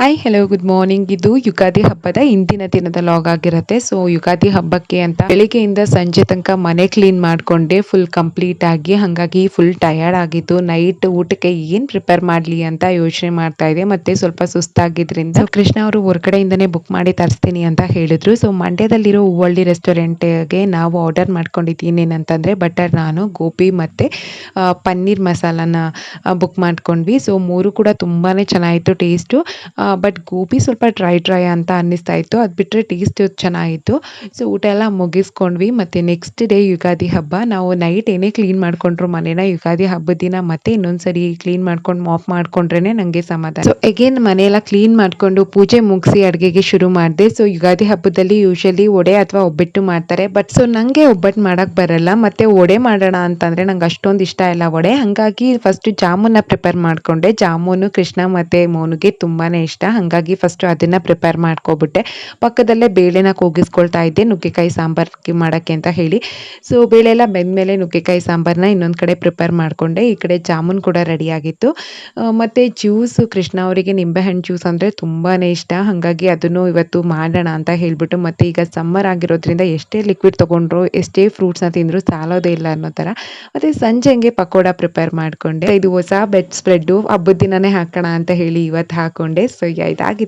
Hi hello good morning. ಇದು ಯುಗಾದಿ ಹಬ್ಬದ ಇಂದಿನ ದಿನದ ಲಾಗ್ ಆಗಿರುತ್ತೆ. ಸೊ ಯುಗಾದಿ ಹಬ್ಬಕ್ಕೆ ಅಂತ ಬೆಳಿಗ್ಗೆಯಿಂದ ಸಂಜೆ ತನಕ ಮನೆ ಕ್ಲೀನ್ ಮಾಡ್ಕೊಂಡೆ ಫುಲ್ ಕಂಪ್ಲೀಟ್ ಆಗಿ. ಹಾಗಾಗಿ ಫುಲ್ ಟಯರ್ಡ್ ಆಗಿತ್ತು. ನೈಟ್ ಊಟಕ್ಕೆ ಏನ್ ಪ್ರಿಪೇರ್ ಮಾಡ್ಲಿ ಅಂತ ಯೋಚನೆ ಮಾಡ್ತಾ ಇದ್ದೆ. ಮತ್ತೆ ಸ್ವಲ್ಪ ಸುಸ್ತಾಗಿದ್ರಿಂದ ಕೃಷ್ಣ ಅವರು ಹೊರಗಡೆಯಿಂದನೇ ಬುಕ್ ಮಾಡಿ ತರಿಸ್ತೀನಿ ಅಂತ ಹೇಳಿದ್ರು. ಸೊ ಮಂಡ್ಯದಲ್ಲಿರೋ ಹೂವಳ್ಳಿ ರೆಸ್ಟೋರೆಂಟ್ಗೆ ನಾವು ಆರ್ಡರ್ ಮಾಡ್ಕೊಂಡಿದ್ದೀನಿ ಏನಂತಂದ್ರೆ ಬಟರ್ ನಾನು ಗೋಬಿ ಮತ್ತೆ ಪನ್ನೀರ್ ಮಸಾಲಾನ ಬುಕ್ ಮಾಡ್ಕೊಂಡ್ವಿ. ಸೊ ಮೂರು ಕೂಡ ತುಂಬಾನೇ ಚೆನ್ನಾಗಿತ್ತು ಟೇಸ್ಟು. ಬಟ್ ಗೋಬಿ ಸ್ವಲ್ಪ ಡ್ರೈ ಅಂತ ಅನ್ನಿಸ್ತಾ ಇತ್ತು. ಅದು ಬಿಟ್ಟರೆ ಟೇಸ್ಟ್ ಚೆನ್ನಾಗಿತ್ತು. ಸೊ ಊಟ ಎಲ್ಲ ಮುಗಿಸ್ಕೊಂಡ್ವಿ. ಮತ್ತು ನೆಕ್ಸ್ಟ್ ಡೇ ಯುಗಾದಿ ಹಬ್ಬ. ನಾವು ನೈಟ್ ಏನೇ ಕ್ಲೀನ್ ಮಾಡ್ಕೊಂಡ್ರು ಮನೇನ ಯುಗಾದಿ ಹಬ್ಬದ ದಿನ ಮತ್ತೆ ಇನ್ನೊಂದ್ಸರಿ ಕ್ಲೀನ್ ಮಾಡ್ಕೊಂಡು ಮಾಫ್ ಮಾಡ್ಕೊಂಡ್ರೇನೆ ನನಗೆ ಸಮಾಧಾನ. ಸೊ ಅಗೇನ್ ಮನೆಯೆಲ್ಲ ಕ್ಲೀನ್ ಮಾಡ್ಕೊಂಡು ಪೂಜೆ ಮುಗಿಸಿ ಅಡುಗೆಗೆ ಶುರು ಮಾಡಿದೆ. ಸೊ ಯುಗಾದಿ ಹಬ್ಬದಲ್ಲಿ ಯೂಶಲಿ ವಡೆ ಅಥವಾ ಒಬ್ಬಟ್ಟು ಮಾಡ್ತಾರೆ. ಬಟ್ ಸೊ ನನಗೆ ಒಬ್ಬಟ್ಟು ಮಾಡೋಕ್ಕೆ ಬರಲ್ಲ. ಮತ್ತು ವಡೆ ಮಾಡೋಣ ಅಂತಂದರೆ ನಂಗೆ ಅಷ್ಟೊಂದು ಇಷ್ಟ ಇಲ್ಲ ವಡೆ. ಹಾಗಾಗಿ ಫಸ್ಟ್ ಜಾಮೂನ ಪ್ರಿಪೇರ್ ಮಾಡಿಕೊಂಡೆ. ಜಾಮೂನು ಕೃಷ್ಣ ಮತ್ತು ಮೋನುಗೆ ತುಂಬಾ ಇಷ್ಟ. ಹಾಗಾಗಿ ಫಸ್ಟ್ ಅದನ್ನು ಪ್ರಿಪೇರ್ ಮಾಡ್ಕೊಬಿಟ್ಟೆ. ಪಕ್ಕದಲ್ಲೇ ಬೇಳೆನ ಕೂಗಿಸ್ಕೊಳ್ತಾ ಇದ್ದೆ ನುಗ್ಗೆಕಾಯಿ ಸಾಂಬಾರು ಮಾಡೋಕ್ಕೆ ಅಂತ ಹೇಳಿ. ಸೊ ಬೇಳೆ ಎಲ್ಲ ಬೆಂದಮೇಲೆ ನುಗ್ಗೆಕಾಯಿ ಸಾಂಬಾರನ್ನ ಇನ್ನೊಂದು ಕಡೆ ಪ್ರಿಪೇರ್ ಮಾಡಿಕೊಂಡೆ. ಈ ಕಡೆ ಜಾಮೂನ್ ಕೂಡ ರೆಡಿಯಾಗಿತ್ತು. ಮತ್ತು ಜ್ಯೂಸು ಕೃಷ್ಣ ಅವರಿಗೆ ನಿಂಬೆಹಣ್ಣು ಜ್ಯೂಸ್ ಅಂದರೆ ತುಂಬಾ ಇಷ್ಟ. ಹಾಗಾಗಿ ಅದನ್ನು ಇವತ್ತು ಮಾಡೋಣ ಅಂತ ಹೇಳಿಬಿಟ್ಟು, ಮತ್ತು ಈಗ ಸಮ್ಮರ್ ಆಗಿರೋದ್ರಿಂದ ಎಷ್ಟೇ ಲಿಕ್ವಿಡ್ ತೊಗೊಂಡ್ರು ಎಷ್ಟೇ ಫ್ರೂಟ್ಸ್ನ ತಿಂದರೂ ಸಾಲೋದೇ ಇಲ್ಲ ಅನ್ನೋ ಥರ. ಮತ್ತು ಸಂಜೆ ಹಂಗೆ ಪಕೋಡ ಪ್ರಿಪೇರ್ ಮಾಡಿಕೊಂಡೆ. ಇದು ಹೊಸ ಬೆಡ್ ಸ್ಪ್ರೆಡ್ಡು ಹಬ್ಬದ ದಿನನೇ ಹಾಕೋಣ ಅಂತ ಹೇಳಿ ಇವತ್ತು ಹಾಕ್ಕೊಂಡೆ. ಸೊ ಇದಾಗಿತ್ತು